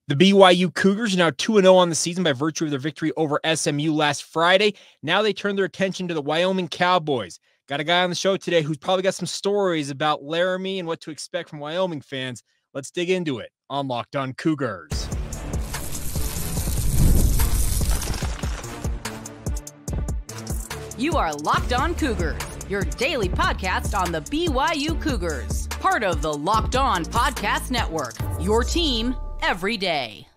The BYU Cougars are now 2-0 on the season by virtue of their victory over SMU last Friday. Now they turn their attention to the Wyoming Cowboys. Got a guy on the show today who's probably got some stories about Laramie and what to expect from Wyoming fans. Let's dig into it on Locked On Cougars. You are Locked On Cougars, your daily podcast on the BYU Cougars. Part of the Locked On Podcast Network, your team every day.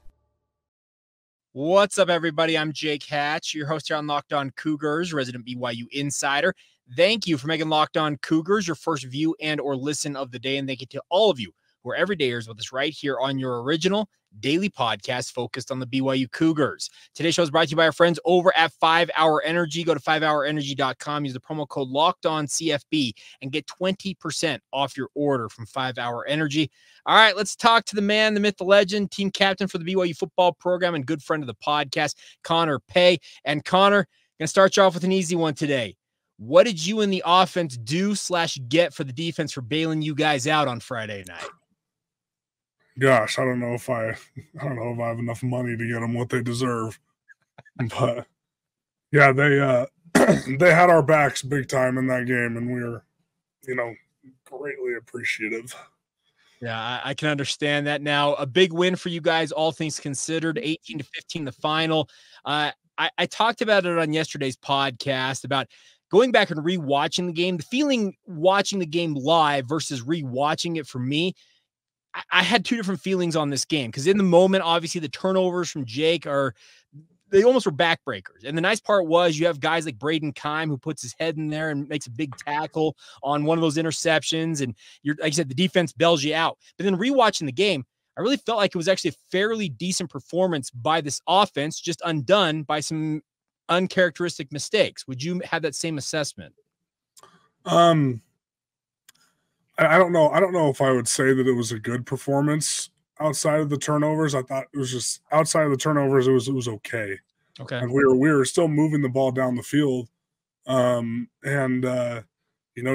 What's up, everybody? I'm Jake Hatch, your host here on Locked On Cougars, resident BYU insider. Thank you for making Locked On Cougars your first view and or listen of the day, and thank you to all of you who are everydayers with us right here on your original daily podcast focused on the BYU Cougars. Today's show is brought to you by our friends over at 5 Hour Energy. Go to 5hourenergy.com, use the promo code LOCKEDONCFB, and get 20% off your order from 5 Hour Energy. All right, let's talk to the man, the myth, the legend, team captain for the BYU football program and good friend of the podcast, Connor Pay. And Connor, going to start you off with an easy one today. What did you and the offense do/get for the defense for bailing you guys out on Friday night? Gosh, I don't know if I have enough money to get them what they deserve, but yeah, they they had our backs big time in that game, and we were, greatly appreciative. Yeah, I can understand that. Now, a big win for you guys, all things considered, 18-15, the final. I talked about it on yesterday's podcast about going back and rewatching the game. The feeling watching the game live versus rewatching it for me, I had two different feelings on this game because in the moment, obviously the turnovers from Jake they almost were backbreakers. And the nice part was you have guys like Braden Keim who puts his head in there and makes a big tackle on one of those interceptions. And like I said, the defense bails you out. But then rewatching the game, I really felt like it was actually a fairly decent performance by this offense, just undone by some uncharacteristic mistakes. Would you have that same assessment? I don't know. I don't know if I would say that it was a good performance outside of the turnovers. I thought it was just outside of the turnovers. It was okay. Okay. And we were still moving the ball down the field.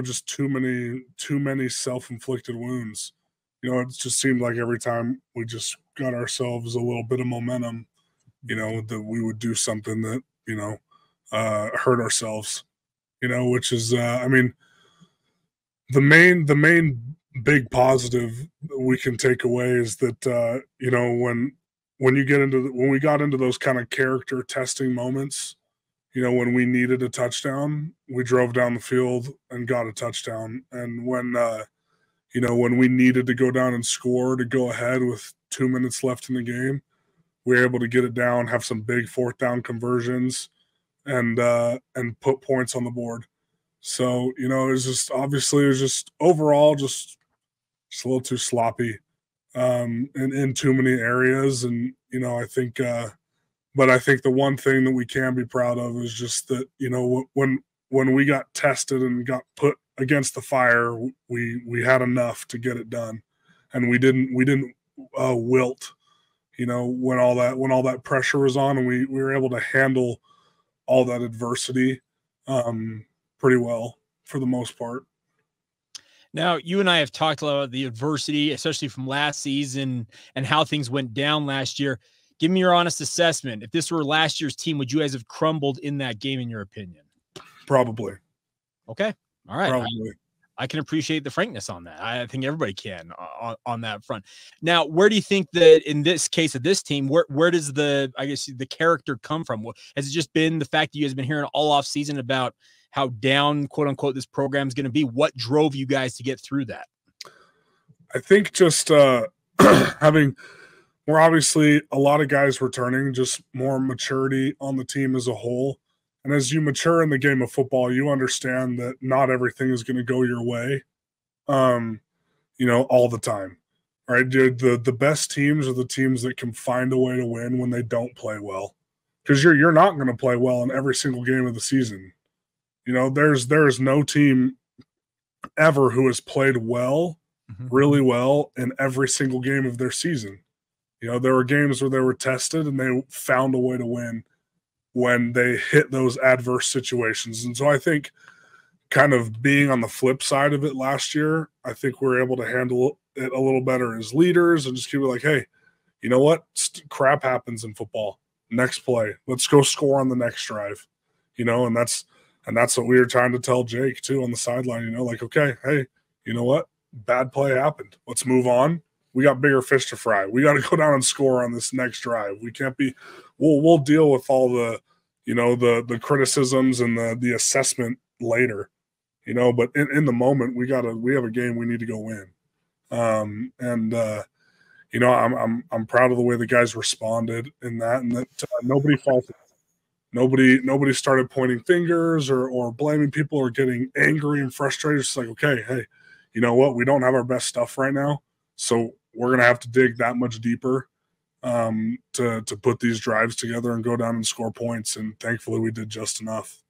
Just too many self-inflicted wounds. It just seemed like every time we just got ourselves a little bit of momentum, that we would do something that, hurt ourselves, which is, the main big positive that we can take away is that when we got into those kind of character testing moments, when we needed a touchdown, we drove down the field and got a touchdown. And when we needed to go down and score to go ahead with 2 minutes left in the game, we were able to get it down, have some big fourth down conversions, and put points on the board. So, it was just overall just a little too sloppy in too many areas. And, I think but I think the one thing that we can be proud of is just that, when we got tested and got put against the fire, we had enough to get it done. And we didn't wilt, when all that pressure was on, and we were able to handle all that adversity pretty well for the most part. Now, you and I have talked a lot about the adversity, especially from last season and how things went down last year. Give me your honest assessment. If this were last year's team, would you guys have crumbled in that game, in your opinion? Probably. Okay. All right. Probably. I can appreciate the frankness on that. I think everybody can on that front. Now, where do you think that in this case of this team, where does the character come from? Has it just been the fact that you guys have been hearing all off season about how down, quote unquote, this program is going to be? What drove you guys to get through that? I think just having more, obviously a lot of guys returning, just more maturity on the team as a whole. And as you mature in the game of football, you understand that not everything is going to go your way, all the time, right? The best teams are the teams that can find a way to win when they don't play well, because you're not going to play well in every single game of the season. There's no team ever who has played well, really well in every single game of their season. There were games where they were tested and they found a way to win when they hit those adverse situations. And so I think kind of being on the flip side of it last year, I think we were able to handle it a little better as leaders and just keep it like, hey, you know what? Crap happens in football. Next play. Let's go score on the next drive. You know, and that's what we were trying to tell Jake too on the sideline, you know, like, okay, hey, you know what? Bad play happened. Let's move on. We got bigger fish to fry. We got to go down and score on this next drive. We can't be we'll deal with all the, you know, the criticisms and the assessment later, you know, but in the moment we have a game we need to go win. You know, I'm proud of the way the guys responded in that, and that nobody faulted. Nobody started pointing fingers or blaming people or getting angry and frustrated. It's like, okay, hey, you know what? We don't have our best stuff right now, so we're gonna have to dig that much deeper to put these drives together and go down and score points. And thankfully, we did just enough.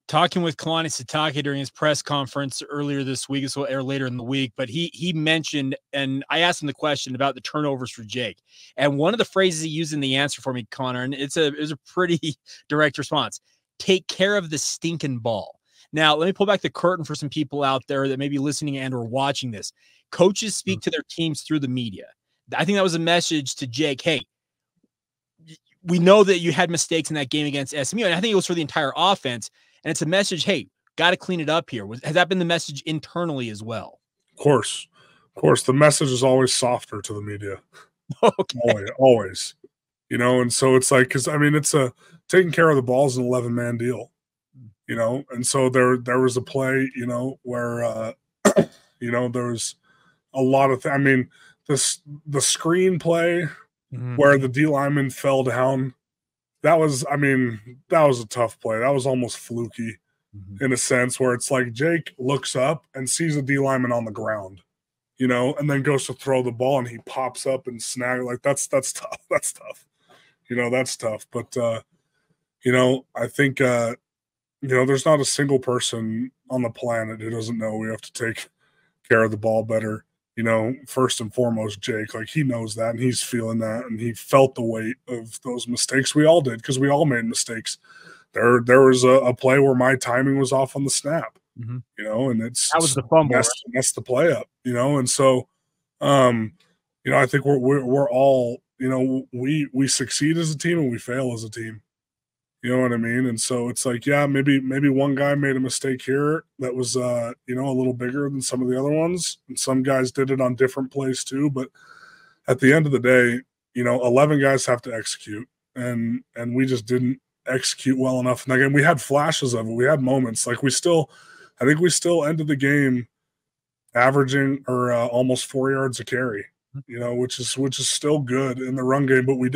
Talking with Kalani Sitake during his press conference earlier this week, so or later in the week, but he mentioned, and I asked him the question about the turnovers for Jake, and one of the phrases he used in the answer for me, Connor, and it was a pretty direct response: "Take care of the stinking ball." Now, let me pull back the curtain for some people out there that may be listening and or watching this. Coaches speak to their teams through the media. I think that was a message to Jake. Hey, we know that you had mistakes in that game against SMU, and I think it was for the entire offense. And it's a message, hey, got to clean it up here. Has that been the message internally as well? Of course. The message is always softer to the media. Okay. Always. You know, and so it's like, because I mean, it's taking care of the ball is an 11-man deal. You know, and so there was a play, you know, where you know, there was a lot of I mean, the screen play where the D lineman fell down. That was a tough play. That was almost fluky in a sense, where it's like Jake looks up and sees a D lineman on the ground, you know, and then goes to throw the ball and he pops up and snag. Like that's tough. That's tough. You know, that's tough. But you know, I think you know, there's not a single person on the planet who doesn't know we have to take care of the ball better. You know, first and foremost, Jake, like he knows that and he's feeling that and he felt the weight of those mistakes. We all did, because we all made mistakes. There was a play where my timing was off on the snap, you know, and that was the fumble. That's the play up, you know, and so, you know, I think we're all, you know, we succeed as a team and we fail as a team. You know what I mean? And so it's like, yeah, maybe one guy made a mistake here that was, you know, a little bigger than some of the other ones. And some guys did it on different plays too. But at the end of the day, you know, 11 guys have to execute. And we just didn't execute well enough. And again, we had flashes of it. We had moments. Like I think we still ended the game averaging or almost 4 yards a carry, you know, which is still good in the run game. But we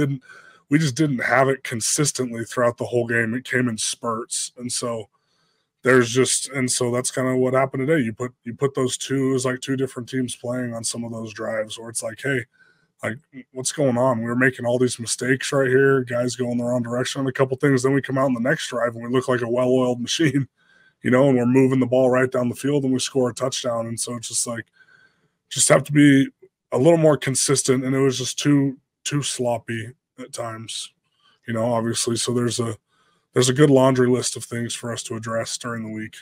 just didn't have it consistently throughout the whole game. It came in spurts. And so that's kind of what happened today. You put those two, it was like two different teams playing on some of those drives where it's like, hey, like what's going on? We were making all these mistakes right here, guys going the wrong direction on a couple things. Then we come out in the next drive and we look like a well-oiled machine, you know, and we're moving the ball right down the field and we score a touchdown. And so it's just like, just have to be a little more consistent. And it was just too sloppy at times, you know, obviously. So there's a good laundry list of things for us to address during the week.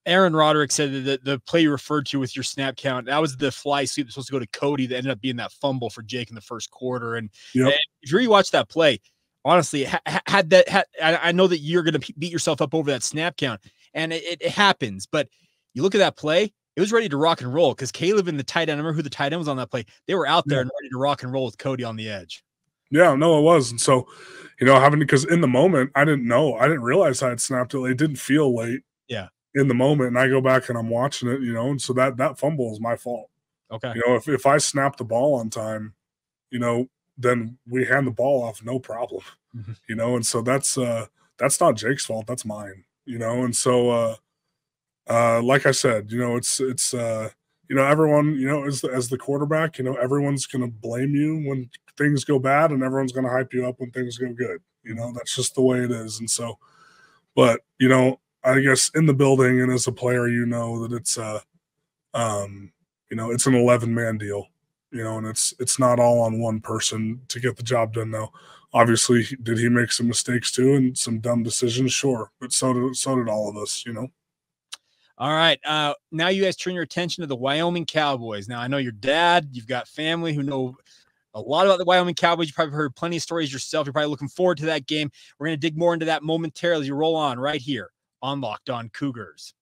Aaron Roderick said that the play you referred to with your snap count, that was the fly sweep supposed to go to Cody that ended up being that fumble for Jake in the first quarter. And, and if you rewatch that play, honestly, I know that you're going to beat yourself up over that snap count, and it happens. But you look at that play, it was ready to rock and roll because Caleb and the tight end, I remember who the tight end was on that play. They were out there and ready to rock and roll with Cody on the edge. Yeah, no, it was. And so, you know, because in the moment, I didn't realize I had snapped it. It didn't feel late. Yeah. In the moment, and I go back and I'm watching it, you know, and so that fumble is my fault. Okay. You know, if I snap the ball on time, you know, then we hand the ball off, no problem. You know, and so that's not Jake's fault, that's mine, you know. And so like I said, you know, it's you know, everyone, you know, as the quarterback, you know, everyone's gonna blame you when things go bad and everyone's gonna hype you up when things go good. You know, that's just the way it is. And so, but you know, I guess in the building and as a player, you know that it's you know, it's an 11-man deal, you know, and it's not all on one person to get the job done. Now, obviously, did he make some mistakes too and some dumb decisions? Sure, but so did all of us, you know. All right, now you guys turn your attention to the Wyoming Cowboys. Now I know your dad, you've got family who know a lot about the Wyoming Cowboys. You probably heard plenty of stories yourself. You're probably looking forward to that game. We're going to dig more into that momentarily as you roll on right here on Locked On Cougars.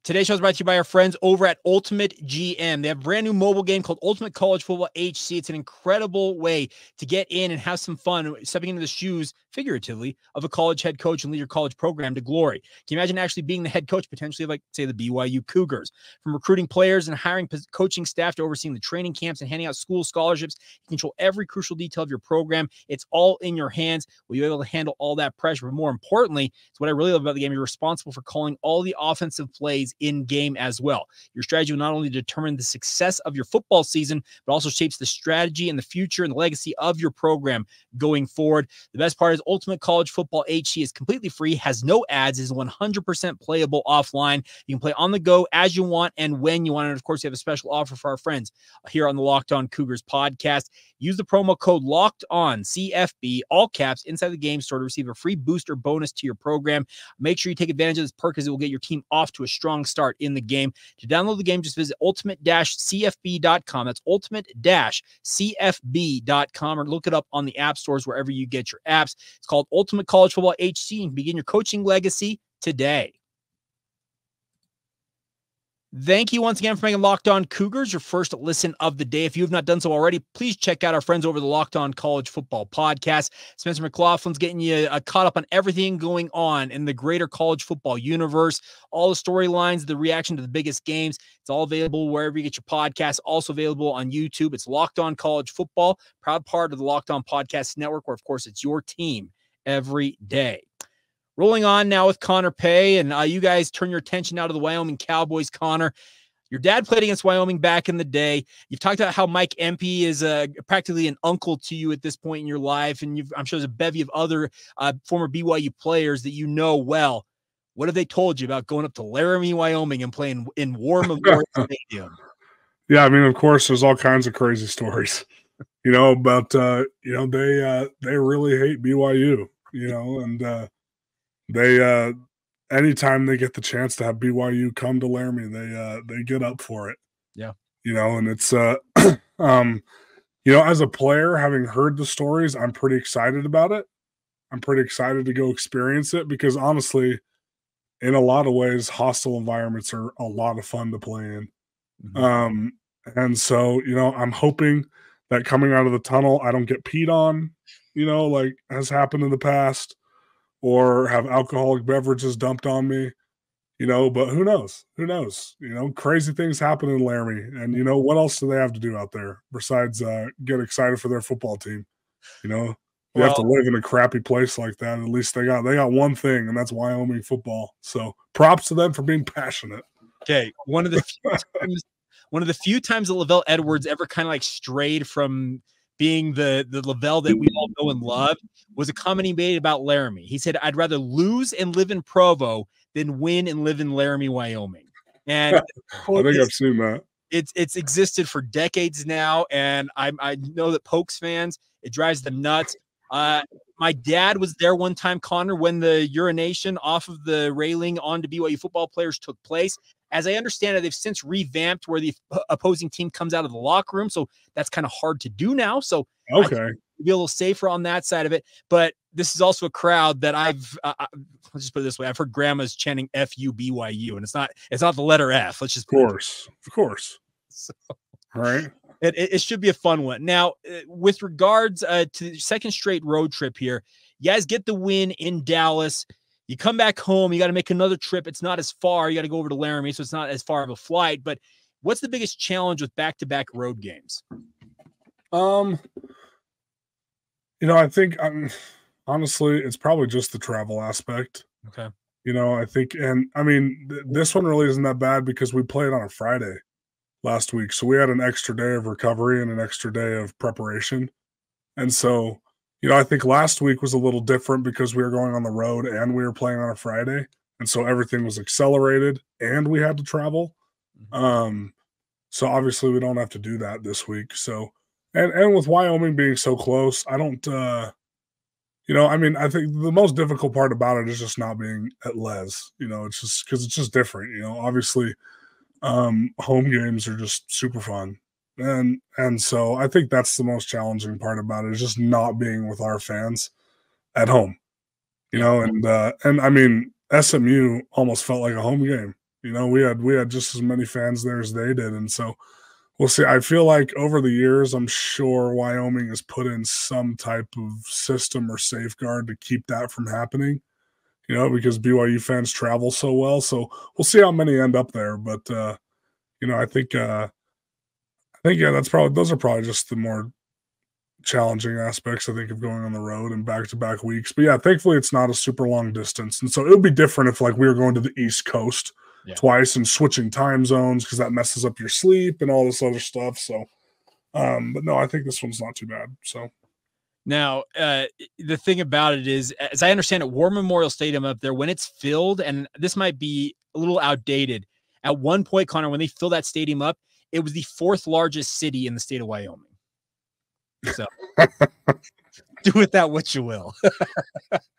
Today's show is brought to you by our friends over at Ultimate GM. They have a brand new mobile game called Ultimate College Football HC. It's an incredible way to get in and have some fun, stepping into the shoes, figuratively, of a college head coach and lead your college program to glory. Can you imagine actually being the head coach, potentially, of, like, say, the BYU Cougars? From recruiting players and hiring coaching staff to overseeing the training camps and handing out school scholarships, you control every crucial detail of your program. It's all in your hands. Will you be able to handle all that pressure? But more importantly, it's what I really love about the game. You're responsible for calling all the offensive plays in game as well. Your strategy will not only determine the success of your football season, but also shapes the strategy and the future and the legacy of your program going forward. The best part is Ultimate College Football HC is completely free, has no ads, is 100% playable offline. You can play on the go as you want and when you want. And of course, you have a special offer for our friends here on the Locked On Cougars podcast. Use the promo code Locked On CFB, all caps, inside the game store to receive a free booster bonus to your program. Make sure you take advantage of this perk, as it will get your team off to a strong start in the game. To download the game, just visit ultimate-cfb.com. That's ultimate-cfb.com, or look it up on the app stores wherever you get your apps. It's called Ultimate College Football HC, and begin your coaching legacy today. Thank you once again for making Locked On Cougars your first listen of the day. If you have not done so already, please check out our friends over the Locked On College Football podcast. Spencer McLaughlin's getting you caught up on everything going on in the greater college football universe, all the storylines, the reaction to the biggest games. It's all available wherever you get your podcasts, also available on YouTube. It's Locked On College Football, proud part of the Locked On Podcast Network, where, of course, it's your team every day. Rolling on now with Connor Pay, and you guys turn your attention now to the Wyoming Cowboys. Connor, your dad played against Wyoming back in the day. You've talked about how Mike Empey is practically an uncle to you at this point in your life, and I'm sure there's a bevy of other former BYU players that you know well. What have they told you about going up to Laramie, Wyoming, and playing in War Memorial Stadium? Yeah, I mean, of course, there's all kinds of crazy stories, but they really hate BYU, and they anytime they get the chance to have BYU come to Laramie, they get up for it. Yeah. And it's as a player, having heard the stories, I'm pretty excited about it. I'm pretty excited to go experience it, because honestly, in a lot of ways, hostile environments are a lot of fun to play in. Mm-hmm. And so, I'm hoping that coming out of the tunnel, I don't get peed on, like has happened in the past, or have alcoholic beverages dumped on me, but who knows? Crazy things happen in Laramie. And what else do they have to do out there besides get excited for their football team? You have to live in a crappy place like that. At least they got one thing, and that's Wyoming football. So props to them for being passionate. Okay. One of the few times that Lavelle Edwards ever kind of like strayed from being the Lavelle that we all know and love was a comment he made about Laramie. He said, "I'd rather lose and live in Provo than win and live in Laramie, Wyoming." And I think I've seen that. It's existed for decades now, and I know that Pokes fans, it drives them nuts. My dad was there one time, Connor, when the urination off of the railing onto BYU football players took place. As I understand it, they've since revamped where the opposing team comes out of the locker room, so that's kind of hard to do now. So okay, be a little safer on that side of it. But this is also a crowd that I've let's just put it this way: I've heard grandmas chanting "F-U BYU," and it's not the letter F. Let's just of course. So, all right. It should be a fun one. Now, with regards to the second straight road trip here, you guys get the win in Dallas. You come back home, you got to make another trip. It's not as far. You got to go over to Laramie, so it's not as far of a flight. But what's the biggest challenge with back-to-back road games? I think honestly, it's probably just the travel aspect. Okay. I think, and I mean, this one really isn't that bad because we played on a Friday last week. So we had an extra day of recovery and an extra day of preparation. And so, I think last week was a little different because we were going on the road and we were playing on a Friday. And so everything was accelerated and we had to travel. Mm-hmm. So obviously we don't have to do that this week. So, and with Wyoming being so close, I don't, I think the most difficult part about it is just not being at Les, it's just because it's just different, obviously home games are just super fun, And so I think that's the most challenging part about it, is just not being with our fans at home, and I mean, SMU almost felt like a home game. We had just as many fans there as they did. And so we'll see. I feel like over the years, I'm sure Wyoming has put in some type of system or safeguard to keep that from happening, because BYU fans travel so well. So we'll see how many end up there. But, I think, yeah, those are probably just the more challenging aspects, I think, of going on the road and back-to-back weeks. But yeah, thankfully it's not a super long distance. And so it would be different if like we were going to the East Coast twice and switching time zones, because that messes up your sleep and all this other stuff. So, but no, I think this one's not too bad. So now, the thing about it is, as I understand it, War Memorial Stadium up there, when it's filled, and this might be a little outdated, at one point, Connor, when they filled that stadium up, it was the 4th largest city in the state of Wyoming. So do with that what you will.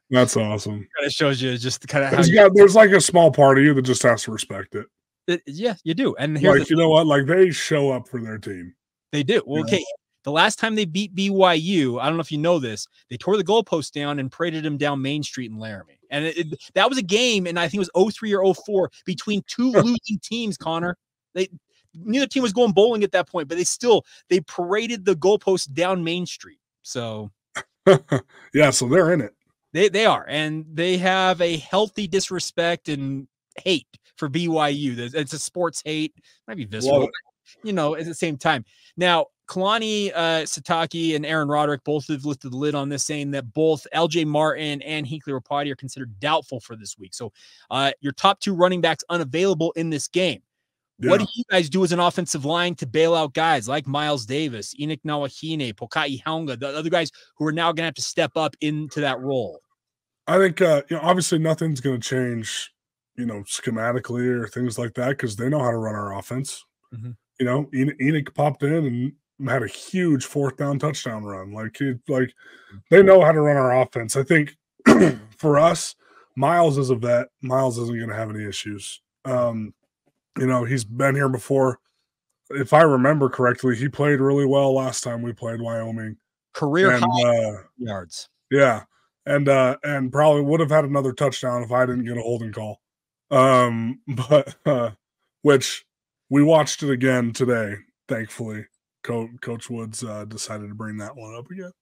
That's awesome. It shows you just kind of how there's like a small part of you that just has to respect it. Yeah, you do. And here's like, you know what? Like, they show up for their team. They do. Well, okay. The last time they beat BYU, I don't know if you know this, they tore the goalpost down and paraded them down Main Street in Laramie. And that was a game, and I think it was 03 or 04 between two losing teams, Connor. Neither team was going bowling at that point, but they paraded the goalpost down Main Street. So yeah, so they're in it. They are, and they have a healthy disrespect and hate for BYU. It's a sports hate, might be visceral, at the same time. Now, Kalani, Sitake, and Aaron Roderick both have lifted the lid on this, saying that both LJ Martin and Hinckley Ropati are considered doubtful for this week. So your top 2 running backs unavailable in this game. Yeah. What do you guys do as an offensive line to bail out guys like Miles Davis, Enoch Nawahine, Pokai Haunga, the other guys who are now going to have to step up into that role? I think, obviously nothing's going to change, schematically or things like that, because they know how to run our offense. Mm-hmm. Enoch popped in and had a huge 4th down touchdown run. They know how to run our offense. I think for us, Miles is a vet. Miles isn't going to have any issues. He's been here before. If I remember correctly, he played really well last time we played Wyoming. Career high yards. Yeah. And probably would have had another touchdown if I didn't get a holding call. Which we watched it again today, thankfully. Coach Woods decided to bring that one up again.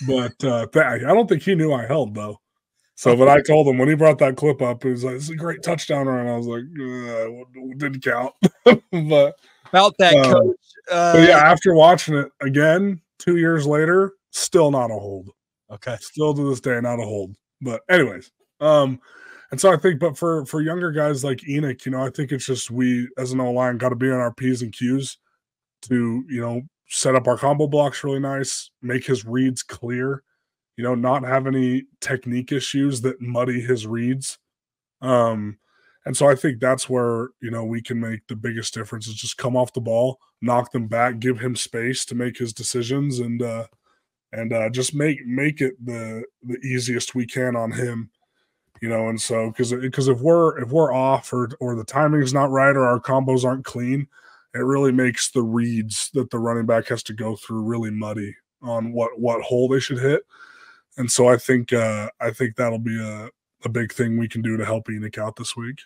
But I don't think he knew I held, though. So, but I told him when he brought that clip up, he was like, "It's a great touchdown run." I was like, "Didn't count." But about that, Coach. But yeah, after watching it again 2 years later, still not a hold. Okay, still to this day not a hold. But anyways, and so I think, but for younger guys like Enoch, I think it's just we as an O-line got to be on our P's and Q's to set up our combo blocks really nice, make his reads clear. Not have any technique issues that muddy his reads. And so I think that's where, we can make the biggest difference, is just come off the ball, knock them back, give him space to make his decisions, and just make it the easiest we can on him, and so because if we're off or the timing's not right or our combos aren't clean, it really makes the reads that the running back has to go through really muddy on what hole they should hit. And so I think that'll be a big thing we can do to help Enoch out this week.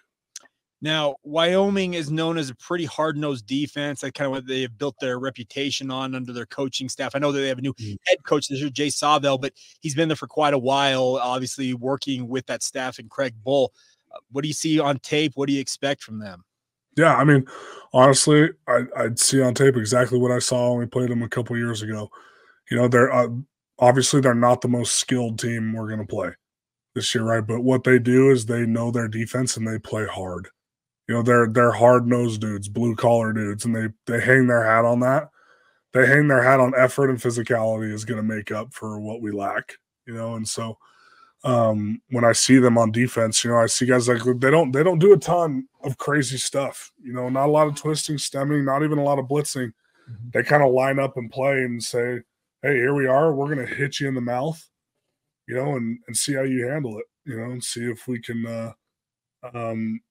Now, Wyoming is known as a pretty hard-nosed defense. That's kind of what they have built their reputation on under their coaching staff. I know that they have a new head coach this year, Jay Sawvell, but he's been there for quite a while, obviously working with that staff and Craig Bull. What do you see on tape? What do you expect from them? Yeah, I mean, honestly, I'd see on tape exactly what I saw when we played them a couple years ago. They're obviously they're not the most skilled team we're going to play this year, right? But what they do is they know their defense and they play hard. They're hard-nosed dudes, blue-collar dudes, and they hang their hat on that. They hang their hat on effort, and physicality is going to make up for what we lack, And so when I see them on defense, I see guys like they don't do a ton of crazy stuff. Not a lot of twisting, stemming, not even a lot of blitzing. Mm-hmm. They kind of line up and play and say, "Hey, here we are. We're going to hit you in the mouth, and see how you handle it, and see if we can,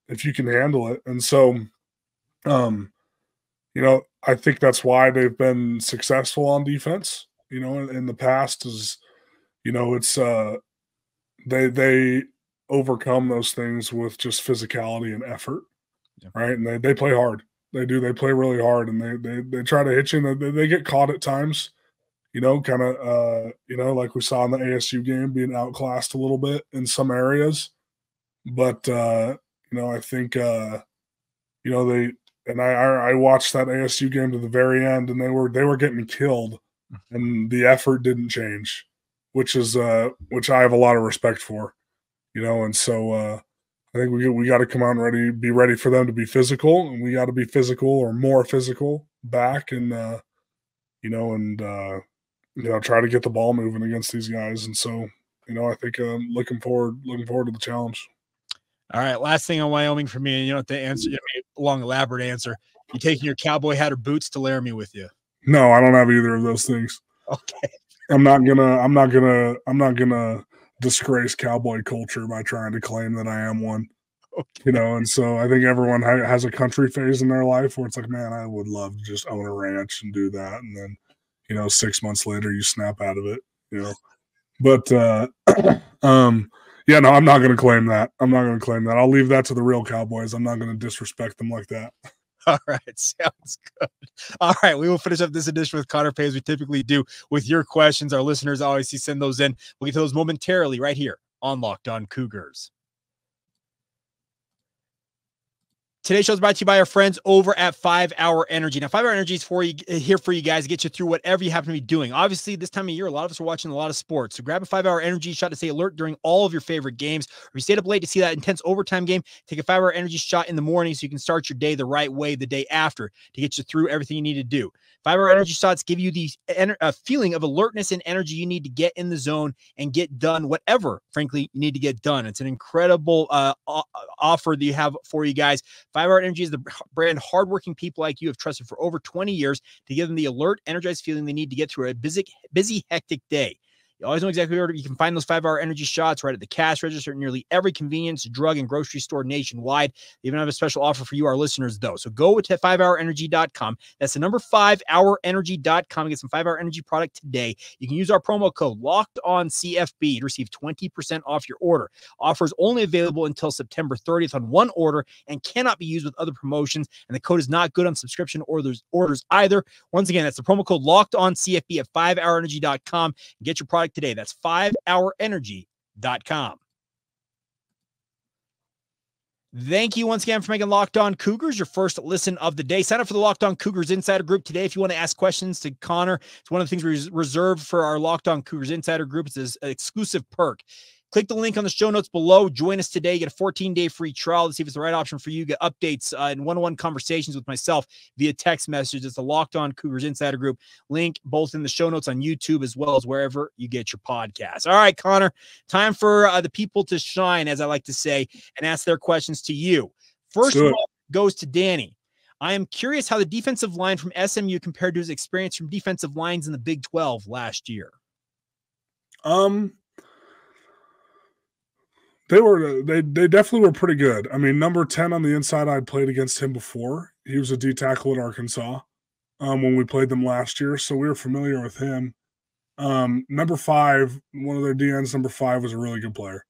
if you can handle it." And so, I think that's why they've been successful on defense. You know, in the past is, you know, it's they overcome those things with just physicality and effort, right? And they play hard. They do. They play really hard, and they try to hit you. And they get caught at times, you know, kind of you know, like we saw in the ASU game, being outclassed a little bit in some areas. But you know, I think you know, I watched that ASU game to the very end, and they were getting killed, and the effort didn't change, which I have a lot of respect for, you know. And so I think we got to come out and be ready for them to be physical, and we got to be physical or more physical back, and you know, and you know, try to get the ball moving against these guys. And so, you know, I think looking forward to the challenge. All right, last thing on Wyoming for me, and you don't have to answer a long, elaborate answer. You taking your cowboy hat or boots to Laramie with you? No, I don't have either of those things. Okay. I'm not gonna disgrace cowboy culture by trying to claim that I am one. Okay. You know, and so I think everyone has a country phase in their life where it's like, man, I would love to just own a ranch and do that, and then, you know, 6 months later you snap out of it, you know. But yeah, no, I'm not going to claim that. I'll leave that to the real Cowboys. I'm not going to disrespect them like that. All right. Sounds good. All right. We will finish up this edition with Connor Pay as we typically do with your questions. Our listeners obviously send those in. We'll get to those momentarily right here on Locked On Cougars. Today's show is brought to you by our friends over at 5 Hour Energy. Now, 5 Hour Energy is here for you guys to get you through whatever you happen to be doing. Obviously, this time of year, a lot of us are watching a lot of sports. So grab a 5 Hour Energy shot to stay alert during all of your favorite games. Or if you stayed up late to see that intense overtime game, take a 5 Hour Energy shot in the morning so you can start your day the right way the day after to get you through everything you need to do. 5 Hour Energy shots give you the feeling of alertness and energy you need to get in the zone and get done whatever, frankly, you need to get done. It's an incredible offer that you have for you guys. 5 Hour Energy is the brand hardworking people like you have trusted for over 20 years to give them the alert, energized feeling they need to get through a busy, hectic day. You always know exactly where you can find those 5 Hour Energy shots right at the cash register at nearly every convenience, drug, and grocery store nationwide. They even have a special offer for you, our listeners, though. So go to 5hourenergy.com. That's the number 5hourenergy.com and get some 5 Hour Energy product today. You can use our promo code LOCKEDONCFB to receive 20% off your order. Offer is only available until September 30th on one order and cannot be used with other promotions. And the code is not good on subscription orders either. Once again, that's the promo code LOCKEDONCFB at 5hourenergy.com. Get your product today. That's 5hourenergy.com. Thank you once again for making Locked On Cougars your first listen of the day. Sign up for the Locked On Cougars Insider Group today if you want to ask questions to Connor. It's one of the things we reserve for our Locked On Cougars Insider Group. It's an exclusive perk. Click the link on the show notes below. Join us today. Get a 14-day free trial to see if it's the right option for you. Get updates and one-on-one conversations with myself via text message. It's the Locked On Cougars Insider Group. Link both in the show notes on YouTube as well as wherever you get your podcasts. All right, Connor, time for the people to shine, as I like to say, and ask their questions to you. First one goes to Danny. I am curious how the defensive line from SMU compared to his experience from defensive lines in the Big 12 last year. They definitely were pretty good. I mean, number 10 on the inside, I'd played against him before. He was a D tackle at Arkansas when we played them last year, so we were familiar with him. Number 5, one of their DNs, number 5, was a really good player.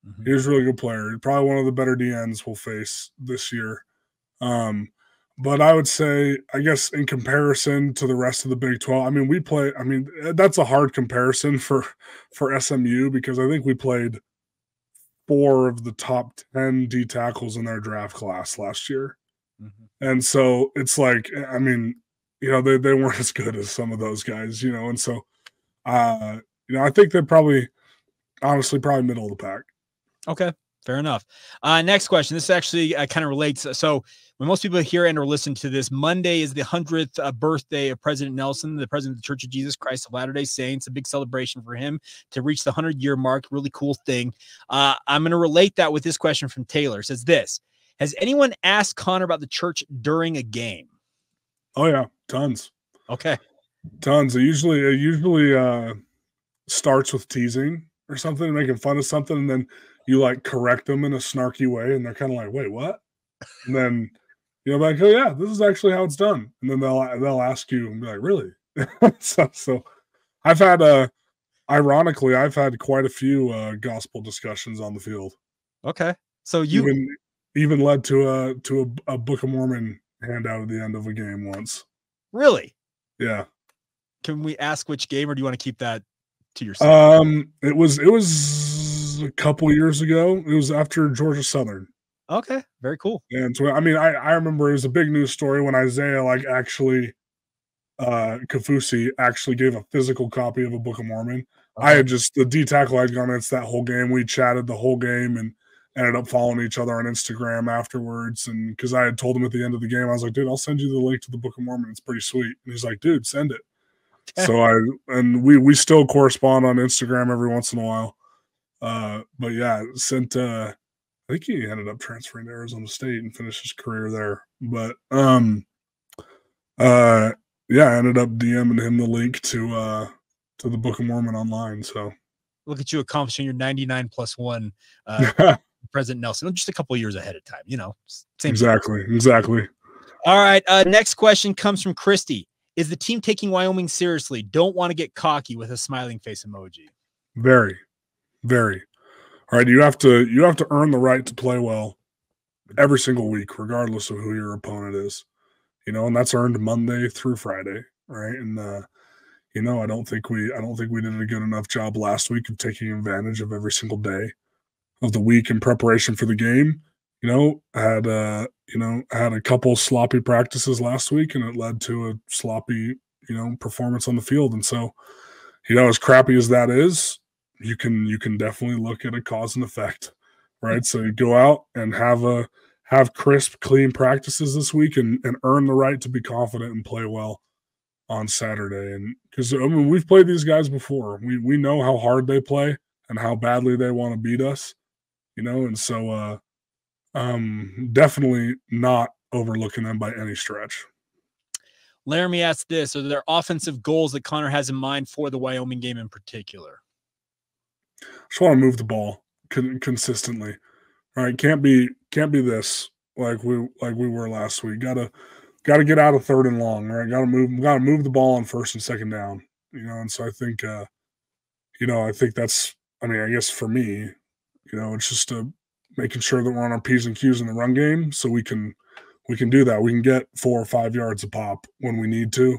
Mm-hmm. He was a really good player. Probably one of the better DNs we'll face this year. But I would say, I guess, in comparison to the rest of the Big 12, I mean, that's a hard comparison for SMU because I think we played 4 of the top 10 D tackles in their draft class last year. Mm-hmm. And so it's like, I mean, you know, they weren't as good as some of those guys, you know, and so, you know, I think they're probably middle of the pack. Okay, fair enough. Next question. This actually kind of relates. So when most people hear and or listen to this, Monday is the 100th birthday of President Nelson, the president of the Church of Jesus Christ of Latter-day Saints. A big celebration for him to reach the 100-year mark. Really cool thing. I'm going to relate that with this question from Taylor. It says this: has anyone asked Connor about the church during a game? Oh yeah, tons. Okay, tons. It usually starts with teasing or something, making fun of something, and then you like correct them in a snarky way, and they're kind of like, "Wait, what?" And then Like, oh yeah, this is actually how it's done. And then they'll ask you and be like, really? so I've had ironically, I've had quite a few gospel discussions on the field. Okay. So you even led to a Book of Mormon handout at the end of a game once. Really? Yeah. Can we ask which game, or do you want to keep that to yourself? It was a couple years ago. It was after Georgia Southern. Okay, very cool. And so, I mean, I remember it was a big news story when Isaiah actually Kafusi actually gave a physical copy of a Book of Mormon. Okay. I had the D tackle I'd gone against that whole game. We chatted the whole game and ended up following each other on Instagram afterwards. And because I had told him at the end of the game, I was like, dude, I'll send you the link to the Book of Mormon. It's pretty sweet. And he's like, dude, send it. So we still correspond on Instagram every once in a while. But yeah, sent I think he ended up transferring to Arizona State and finished his career there. But yeah, I ended up DMing him the link to the Book of Mormon online. So look at you accomplishing your 99+1 President Nelson, just a couple of years ahead of time, same exactly. All right. Next question comes from Christy. Is the team taking Wyoming seriously? Don't want to get cocky, with a smiling face emoji. Very, very. All right. You have to earn the right to play well every single week, regardless of who your opponent is. And that's earned Monday through Friday, right? And I don't think we did a good enough job last week of taking advantage of every single day of the week in preparation for the game. Had a couple sloppy practices last week, and it led to a sloppy, performance on the field. And so, as crappy as that is, you can definitely look at a cause and effect, right? So you go out and have crisp, clean practices this week and earn the right to be confident and play well on Saturday. And because we've played these guys before, we know how hard they play and how badly they want to beat us, and so definitely not overlooking them by any stretch. Laramie asked this: are there offensive goals that Connor has in mind for the Wyoming game in particular? Just want to move the ball consistently. All right, can't be this like we were last week. Got to get out of third and long. Right, got to move the ball on first and second down. And so I think I think that's. I mean, I guess for me, it's just making sure that we're on our P's and Q's in the run game, so we can do that. We can get 4 or 5 yards a pop when we need to.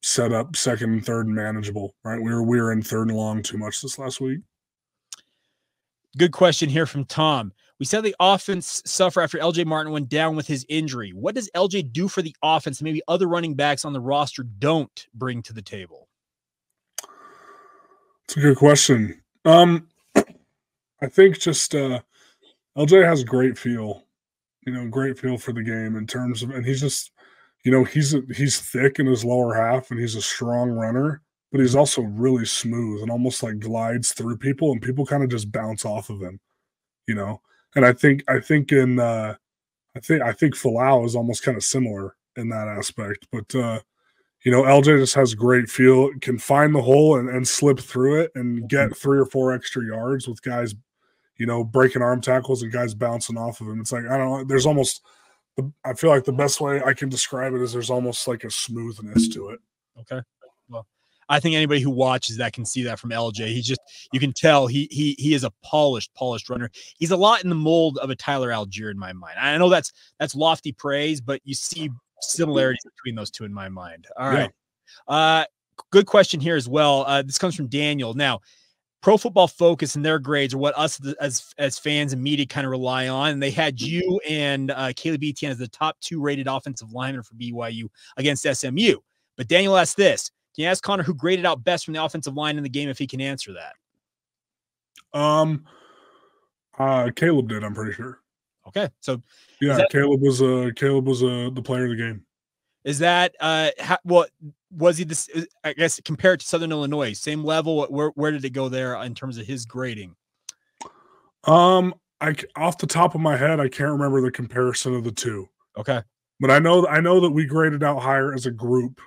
Set up second and third and manageable. Right, we were in third and long too much this last week. Good question here from Tom. We said the offense suffered after LJ Martin went down with his injury. What does LJ do for the offense that maybe other running backs on the roster don't bring to the table? It's a good question. I think just LJ has great feel, great feel for the game in terms of, and he's just, he's thick in his lower half and he's a strong runner, but he's also really smooth and almost like glides through people, and people kind of just bounce off of him, And I think Falau is almost kind of similar in that aspect, but LJ just has great feel, can find the hole and slip through it and get 3 or 4 extra yards with guys, breaking arm tackles and guys bouncing off of him. It's like, I don't know, there's almost, I feel like the best way I can describe it is there's almost like a smoothness to it. Okay. Well, I think anybody who watches that can see that from LJ. He's just, you can tell he is a polished runner. He's a lot in the mold of a Tyler Algier in my mind. I know that's lofty praise, but you see similarities between those two in my mind. All right. Yeah. Good question here as well. This comes from Daniel. Now, Pro Football Focus and their grades are what us as fans and media kind of rely on. And they had you and Caleb Etienne as the top 2 rated offensive lineman for BYU against SMU. But Daniel asked this: can you ask Connor who graded out best from the offensive line in the game if he can answer that? Caleb did, I'm pretty sure. Okay. So yeah, Caleb was the player of the game. Is that what was he this, I guess, compared to Southern Illinois, same level? Where did it go there in terms of his grading? Off the top of my head, I can't remember the comparison of the two. Okay. But I know that we graded out higher as a group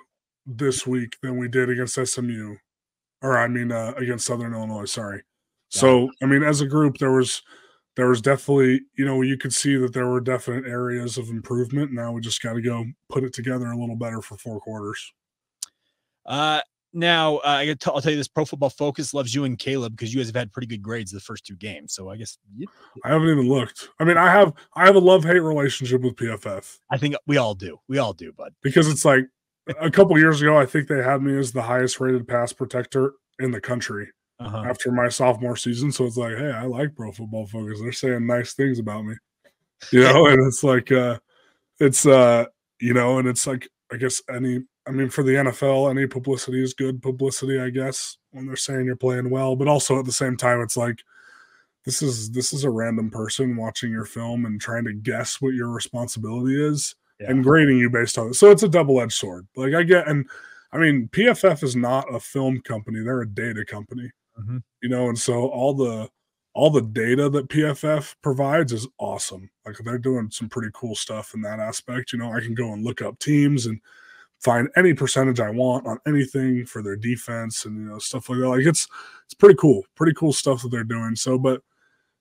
this week than we did against SMU, or against Southern Illinois. Sorry. So, I mean, as a group, there was there was definitely, you could see that there were definite areas of improvement. Now we just got to go put it together a little better for 4 quarters. Now, I'll tell you this: Pro Football Focus loves you and Caleb because you guys have had pretty good grades the first 2 games. So I guess I haven't even looked. I mean, I have a love-hate relationship with PFF. I think we all do. We all do, bud. Because it's like a couple years ago, I think they had me as the highest-rated pass protector in the country after my sophomore season. So it's like, hey, I like Pro Football Focus. They're saying nice things about me, and it's like, and it's like, I guess for the NFL, any publicity is good publicity, I guess, when they're saying you're playing well. But also at the same time, it's like, this is a random person watching your film and trying to guess what your responsibility is and grading you based on it. So it's a double-edged sword. Like PFF is not a film company; they're a data company, and so all the data that PFF provides is awesome. Like, they're doing some pretty cool stuff in that aspect. I can go and look up teams and find any percentage I want on anything for their defense and stuff like that. Like, it's pretty cool stuff that they're doing. So, but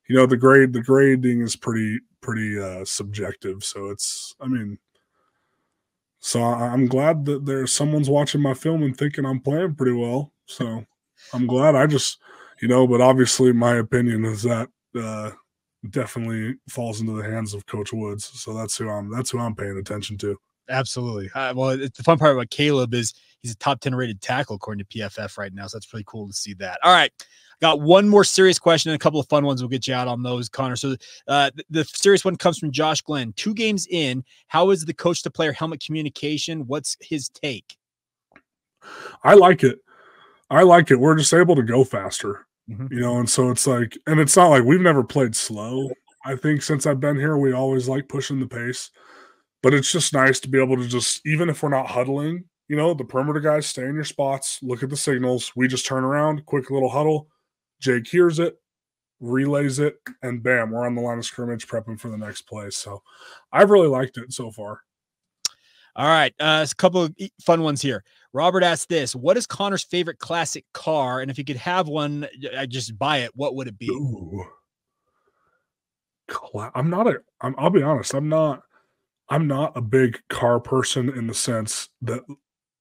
the grading is pretty subjective. So I'm glad that there's someone's watching my film and thinking I'm playing pretty well. So I'm glad. I just but obviously my opinion is that definitely falls into the hands of Coach Woods. So that's who I'm paying attention to. Absolutely. Well, the fun part about Caleb is he's a top 10 rated tackle according to PFF right now. So that's really cool to see that. All right. Got one more serious question and a couple of fun ones. We'll get you out on those, Connor. So the serious one comes from Josh Glenn. 2 games in, how is the coach to player helmet communication? What's his take? I like it. We're just able to go faster, and so it's like, and it's not like we've never played slow. I think since I've been here, we always like pushing the pace. But it's just nice to be able to just, even if we're not huddling, the perimeter guys stay in your spots, look at the signals. We just turn around, quick little huddle. Jake hears it, relays it, and bam, we're on the line of scrimmage prepping for the next play. So I've really liked it so far. All right. A couple of fun ones here. Robert asked this: what is Connor's favorite classic car? And if you could have one, I just buy it, what would it be? Ooh. I'll be honest, I'm not a big car person in the sense that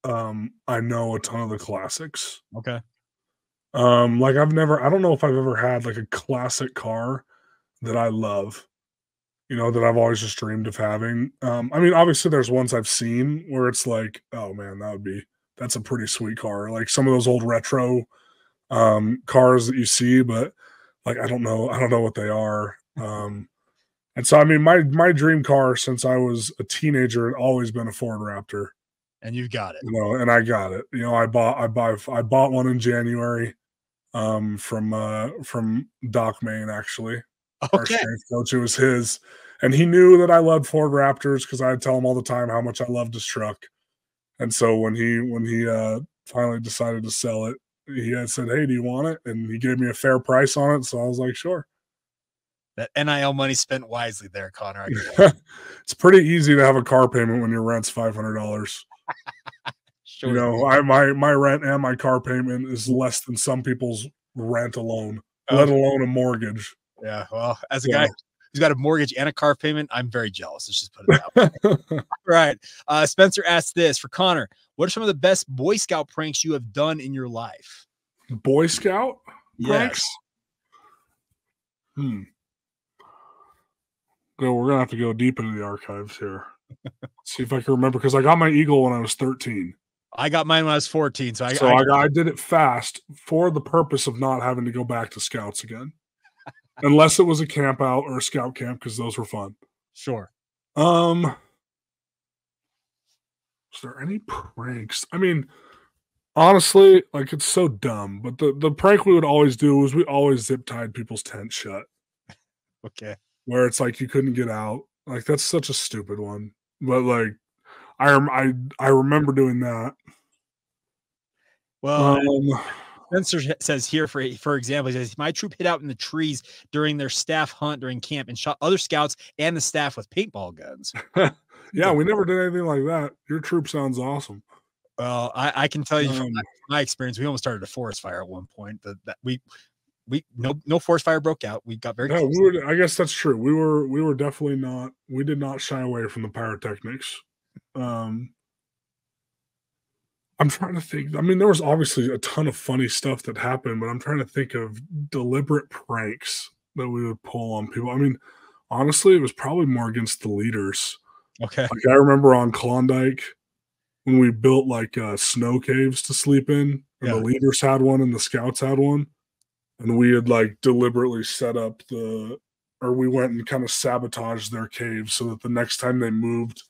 I know a ton of the classics. Okay. Like I don't know if I've ever had like a classic car that I love, that I've always just dreamed of having. Obviously there's ones I've seen where it's like, oh man, that's a pretty sweet car. Like some of those old retro cars that you see, but like I don't know what they are. And so, my dream car since I was a teenager had always been a Ford Raptor. And you got it. And I got it. I bought one in January from Doc Main, actually. Okay. Our strength coach, it was his. And he knew that I loved Ford Raptors because I'd tell him all the time how much I loved his truck. And so when he finally decided to sell it, he had said, hey, do you want it? And he gave me a fair price on it. So I was like, sure. That NIL money spent wisely there, Connor. It's pretty easy to have a car payment when your rent's $500. Sure. My rent and my car payment is less than some people's rent alone, let alone a mortgage. Yeah, well, as a guy who's got a mortgage and a car payment, I'm very jealous. Let's just put it that way. All right. Spencer asked this for Connor: what are some of the best Boy Scout pranks you have done in your life? Boy Scout pranks? Yes. We're gonna have to go deep into the archives here. See if I can remember, because I got my Eagle when I was 13. I got mine when I was 14. So I did it fast for the purpose of not having to go back to scouts again, unless it was a camp out or a scout camp, because those were fun. Sure. Is there any pranks? Honestly, like, it's so dumb, but the prank we would always do was we always zip tied people's tents shut. Okay. Where it's like you couldn't get out. Like, that's such a stupid one. But like, I remember doing that. Well, Spencer says here, for example, he says, my troop hid out in the trees during their staff hunt during camp and shot other scouts and the staff with paintball guns. Yeah, we never did anything like that. Your troop sounds awesome. Well, I can tell you from my experience, we almost started a forest fire at one point. no forest fire broke out. We got very close. I guess that's true. We were definitely not. We did not shy away from the pyrotechnics. I'm trying to think. I mean, there was obviously a ton of funny stuff that happened, but I'm trying to think of deliberate pranks that we would pull on people. I mean, honestly, it was probably more against the leaders. Okay. Like I remember on Klondike when we built like snow caves to sleep in, and the leaders had one and the scouts had one, and we had like deliberately set up we went and kind of sabotaged their caves so that the next time they moved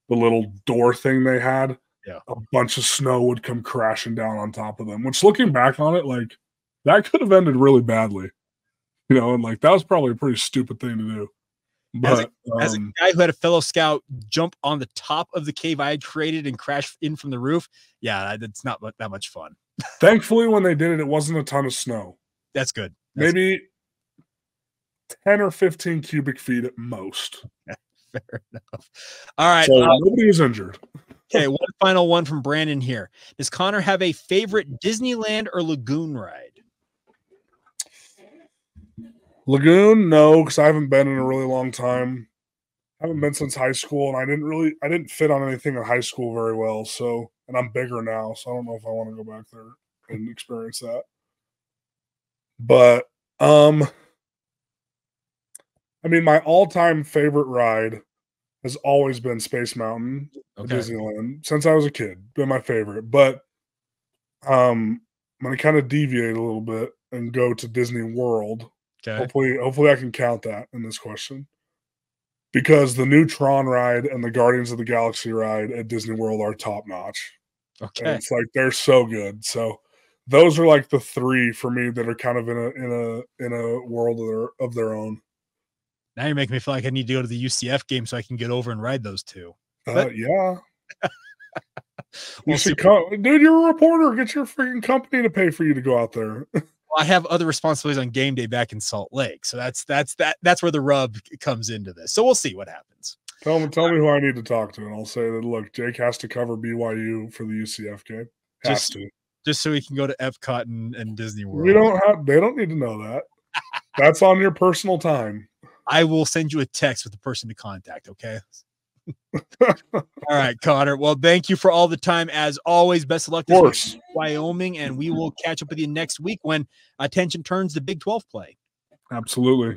the little door thing they had, a bunch of snow would come crashing down on top of them, which looking back on it, like that could have ended really badly, and like that was probably a pretty stupid thing to do. But as a guy who had a fellow scout jump on the top of the cave I had created and crash in from the roof, that's not that much fun. Thankfully, when they did it, it wasn't a ton of snow. That's good. Maybe 10 or 15 cubic feet at most. Fair enough. All right. So nobody was injured. Okay, one final one from Brandon here. Does Connor have a favorite Disneyland or Lagoon ride? Lagoon, no, because I haven't been in a really long time. I haven't been since high school, and I didn't fit on anything in high school very well. So, and I'm bigger now, so I don't know if I want to go back there and experience that. But, I mean, my all-time favorite ride has always been Space Mountain at Disneyland since I was a kid. Been my favorite, but I'm gonna kind of deviate a little bit and go to Disney World. Okay. Hopefully I can count that in this question, because the new Tron ride and the Guardians of the Galaxy ride at Disney World are top notch. Okay, and it's like they're so good. So those are like the three for me that are kind of in a world of their own. Now you're making me feel like I need to go to the UCF game so I can get over and ride those two. Yeah. You should come. Dude, you're a reporter. Get your freaking company to pay for you to go out there. I have other responsibilities on game day back in Salt Lake. So that's where the rub comes into this. So we'll see what happens. Tell me who I need to talk to, and I'll say that, look, Jake has to cover BYU for the UCF game. Just so he can go to Epcot and Disney World. They don't need to know that. That's on your personal time. I will send you a text with the person to contact, okay? All right, Connor. Well, thank you for all the time. As always, best of luck this week in Wyoming, and we will catch up with you next week when attention turns to Big 12 play. Absolutely.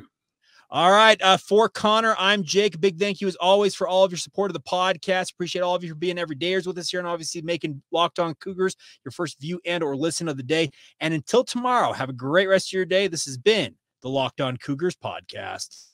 All right. For Connor, I'm Jake. Big thank you, as always, for all of your support of the podcast. Appreciate all of you for being everydayers with us here and obviously making Locked On Cougars your first view and or listen of the day. And until tomorrow, have a great rest of your day. This has been the Locked On Cougars podcast.